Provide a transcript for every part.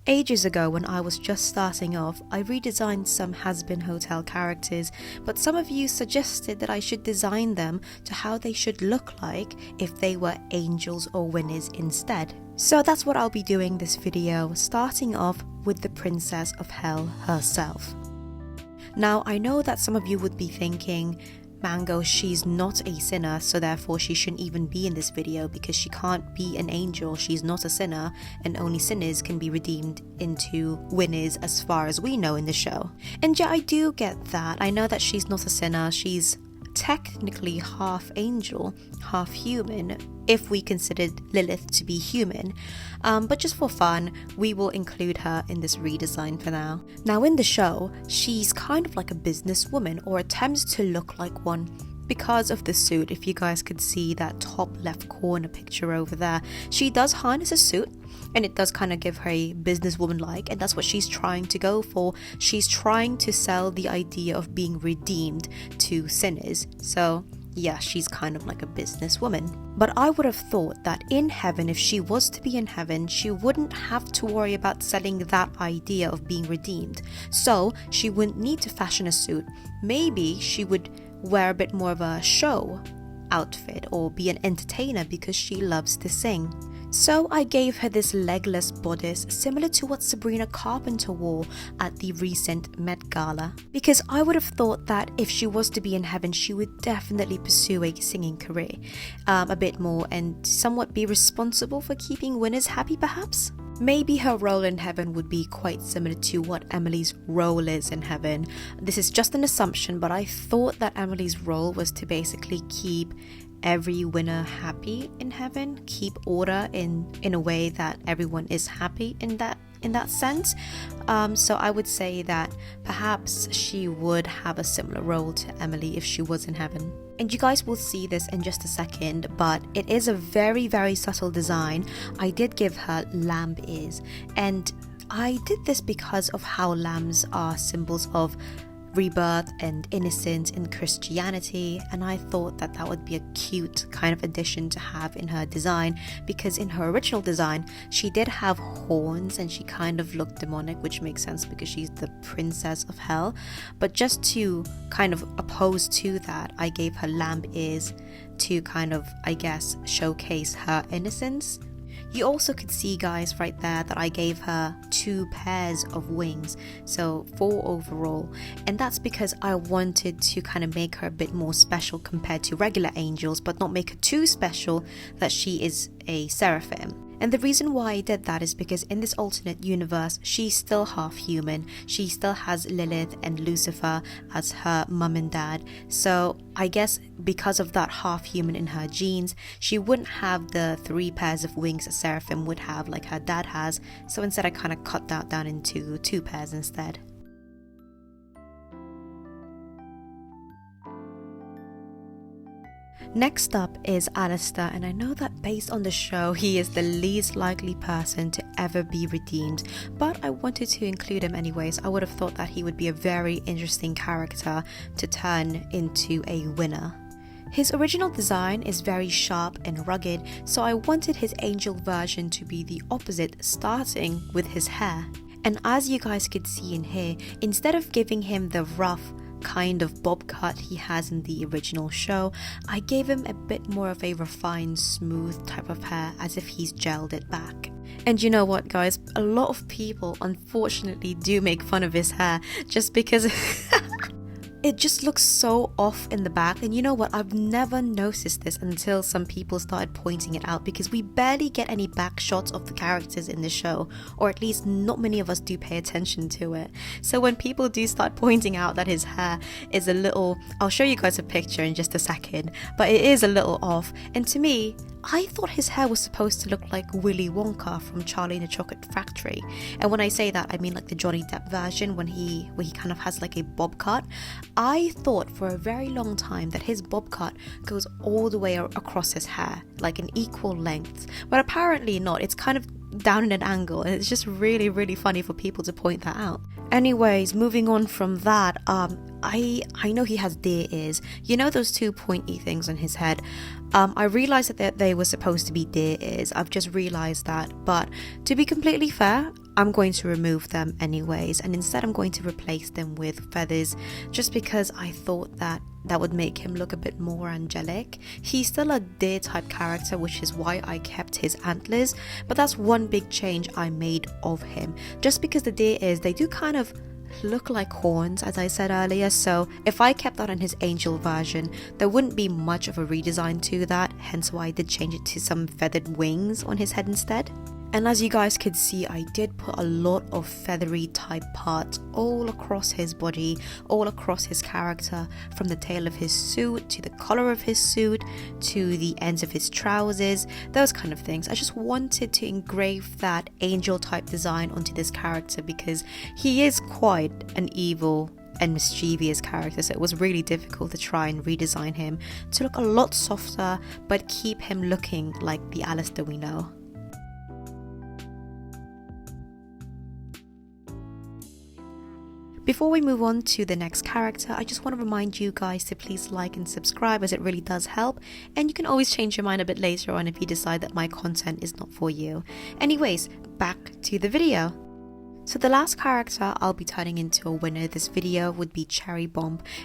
Ages ago, when I was just starting off, I redesigned some Hazbin hotel characters, but some of you suggested that I should design them to how they should look like if they were angels or winners instead. So that's what I'll be doing this video, starting off with the Princess of Hell herself. Now, I know that some of you would be thinking, Mngo, she's not a sinner, so therefore she shouldn't even be in this video because she can't be an angel, she's not a sinner, and only sinners can be redeemed into winners as far as we know in the show. And yeah, I do get that. I know that she's not a sinner, she's technically half angel, half human, if we considered Lilith to be human, but just for fun, we will include her in this redesign for now. Now in the show, she's kind of like a businesswoman, or attempts to look like one, because of the suit. If you guys could see that top left corner picture over there, she does harness a suit, and it does kind of give her a businesswoman like, and that's what she's trying to go for. She's trying to sell the idea of being redeemed to sinners. So yeah, she's kind of like a businesswoman. But I would have thought that in heaven, if she was to be in heaven, she wouldn't have to worry about selling that idea of being redeemed. So she wouldn't need to fashion a suit. Maybe she would wear a bit more of a show outfit or be an entertainer because she loves to sing. So I gave her this legless bodice similar to what Sabrina Carpenter wore at the recent Met Gala, because I would have thought that if she was to be in heaven, she would definitely pursue a singing career a bit more and somewhat be responsible for keeping winners happy perhaps. Maybe her role in heaven would be quite similar to what Emily's role is in heaven. This is just an assumption, but I thought that Emily's role was to basically keep every winner happy in heaven, keep order in a way that everyone is happy in that sense. So I would say that perhaps she would have a similar role to Emily if she was in heaven. And you guys will see this in just a second, but it is a very, very subtle design. I did give her lamb ears, and I did this because of how lambs are symbols of rebirth and innocence in Christianity, and I thought that that would be a cute kind of addition to have in her design, because in her original design she did have horns and she kind of looked demonic, which makes sense because she's the Princess of Hell. But just to kind of oppose to that, I gave her lamb ears to kind of, I guess, showcase her innocence. You also could see, guys, right there that I gave her 2 pairs of wings, so 4 overall, and that's because I wanted to kind of make her a bit more special compared to regular angels, but not make her too special that she is a seraphim. And the reason why I did that is because in this alternate universe, she's still half human. She still has Lilith and Lucifer as her mum and dad. So I guess because of that half human in her genes, she wouldn't have the 3 pairs of wings a seraphim would have like her dad has. So instead I kind of cut that down into 2 pairs instead. Next up is Alastor, and I know that based on the show he is the least likely person to ever be redeemed, but I wanted to include him anyways. I would have thought that he would be a very interesting character to turn into a winner. His original design is very sharp and rugged, so I wanted his angel version to be the opposite, starting with his hair. And as you guys could see in here, instead of giving him the rough kind of bob cut he has in the original show, I gave him a bit more of a refined, smooth type of hair, as if he's gelled it back. And you know what, guys, a lot of people unfortunately do make fun of his hair just because it just looks so off in the back. And you know what, I've never noticed this until some people started pointing it out, because we barely get any back shots of the characters in the show, or at least not many of us do pay attention to it. So when people do start pointing out that his hair is a little, I'll show you guys a picture in just a second, but it is a little off. And to me, I thought his hair was supposed to look like Willy Wonka from Charlie and the Chocolate Factory. And when I say that, I mean like the Johnny Depp version where he kind of has like a bob cut. I thought for a very long time that his bob cut goes all the way across his hair, like an equal length. But apparently not. It's kind of down in an angle, and it's just really, really funny for people to point that out. Anyways, moving on from that, I know he has deer ears. You know those 2 pointy things on his head? I realized that they were supposed to be deer ears. I've just realized that. But to be completely fair, I'm going to remove them anyways, and instead I'm going to replace them with feathers, just because I thought that would make him look a bit more angelic. He's still a deer type character, which is why I kept his antlers, but that's one big change I made of him, just because the deer ears, they do kind of look like horns, as I said earlier. So if I kept that on his angel version, there wouldn't be much of a redesign to that, hence why I did change it to some feathered wings on his head instead. And as you guys could see, I did put a lot of feathery type parts all across his body, all across his character, from the tail of his suit to the collar of his suit to the ends of his trousers, those kind of things. I just wanted to engrave that angel type design onto this character because he is quite an evil and mischievous character, so it was really difficult to try and redesign him to look a lot softer but keep him looking like the Alastor we know. Before we move on to the next character, I just want to remind you guys to please like and subscribe, as it really does help, and you can always change your mind a bit later on if you decide that my content is not for you. Anyways, back to the video. So the last character I'll be turning into a winner this video would be Cherri,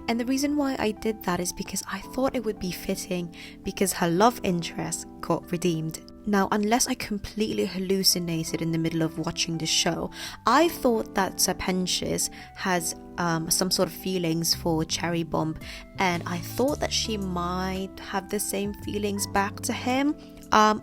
and the reason why I did that is because I thought it would be fitting because her love interest got redeemed. Now, unless I completely hallucinated in the middle of watching the show, I thought that Serpentius has some sort of feelings for Cherri, and I thought that she might have the same feelings back to him,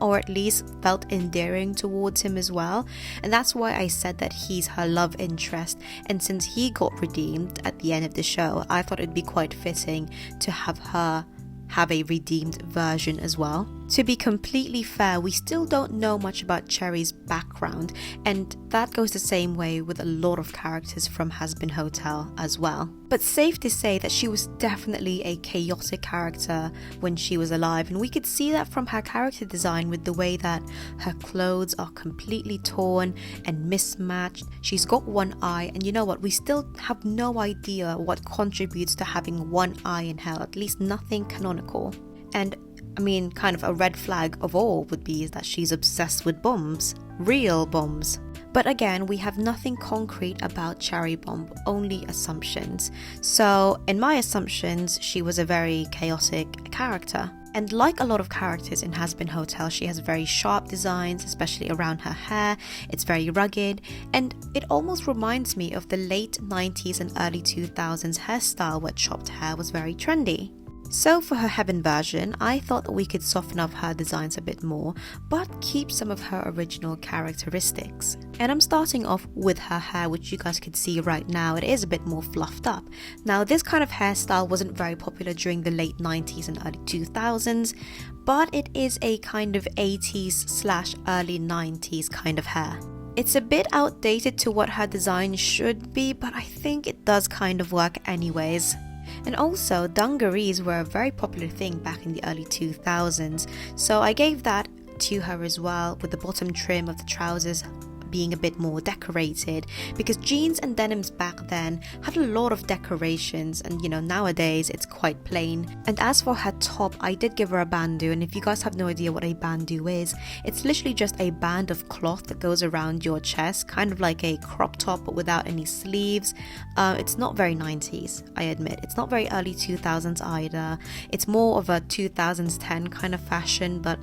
or at least felt endearing towards him as well. And that's why I said that he's her love interest, and since he got redeemed at the end of the show, I thought it'd be quite fitting to have her have a redeemed version as well. To be completely fair, we still don't know much about Cherri's background, and that goes the same way with a lot of characters from Hazbin Hotel as well. But safe to say that she was definitely a chaotic character when she was alive, and we could see that from her character design with the way that her clothes are completely torn and mismatched. She's got one eye, and you know what, we still have no idea what contributes to having one eye in hell, at least nothing canonical. And I mean, kind of a red flag of all would be that she's obsessed with bombs, real bombs. But again, we have nothing concrete about Cherri, only assumptions. So in my assumptions, she was a very chaotic character. And like a lot of characters in Hazbin Hotel, she has very sharp designs, especially around her hair. It's very rugged, and it almost reminds me of the late 90s and early 2000s hairstyle where chopped hair was very trendy. So for her heaven version, I thought that we could soften up her designs a bit more, but keep some of her original characteristics. And I'm starting off with her hair, which you guys could see right now. It is a bit more fluffed up. Now, this kind of hairstyle wasn't very popular during the late 90s and early 2000s, but it is a kind of 80s/early 90s kind of hair. It's a bit outdated to what her design should be, but I think it does kind of work anyways. And also, dungarees were a very popular thing back in the early 2000s, so I gave that to her as well, with the bottom trim of the trousers being a bit more decorated, because jeans and denims back then had a lot of decorations, and you know, nowadays it's quite plain. And as for her top, I did give her a bandeau, and if you guys have no idea what a bandeau is, it's literally just a band of cloth that goes around your chest, kind of like a crop top but without any sleeves. It's not very 90s, I admit. It's not very early 2000s either. It's more of a 2010 kind of fashion, but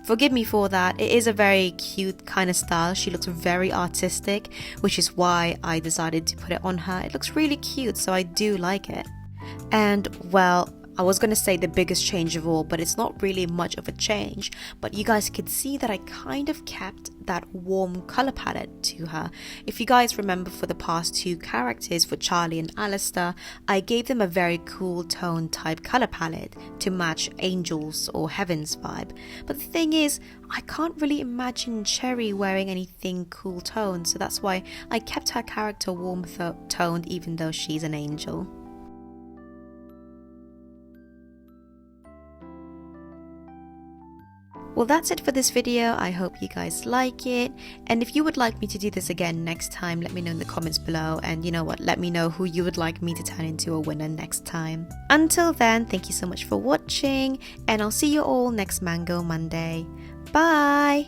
forgive me for that. It is a very cute kind of style. She looks very artistic, which is why I decided to put it on her. It looks really cute, so I do like it. And well, I was going to say the biggest change of all, but it's not really much of a change. But you guys could see that I kind of kept that warm color palette to her. If you guys remember, for the past two characters, for Charlie and Alastor, I gave them a very cool tone type color palette to match Angels or Heaven's vibe. But the thing is, I can't really imagine Cherri wearing anything cool toned, so that's why I kept her character warm toned even though she's an angel. Well, that's it for this video. I hope you guys like it, and if you would like me to do this again next time, let me know in the comments below. And you know what, let me know who you would like me to turn into a winner next time. Until then, thank you so much for watching, and I'll see you all next Mango Monday. Bye!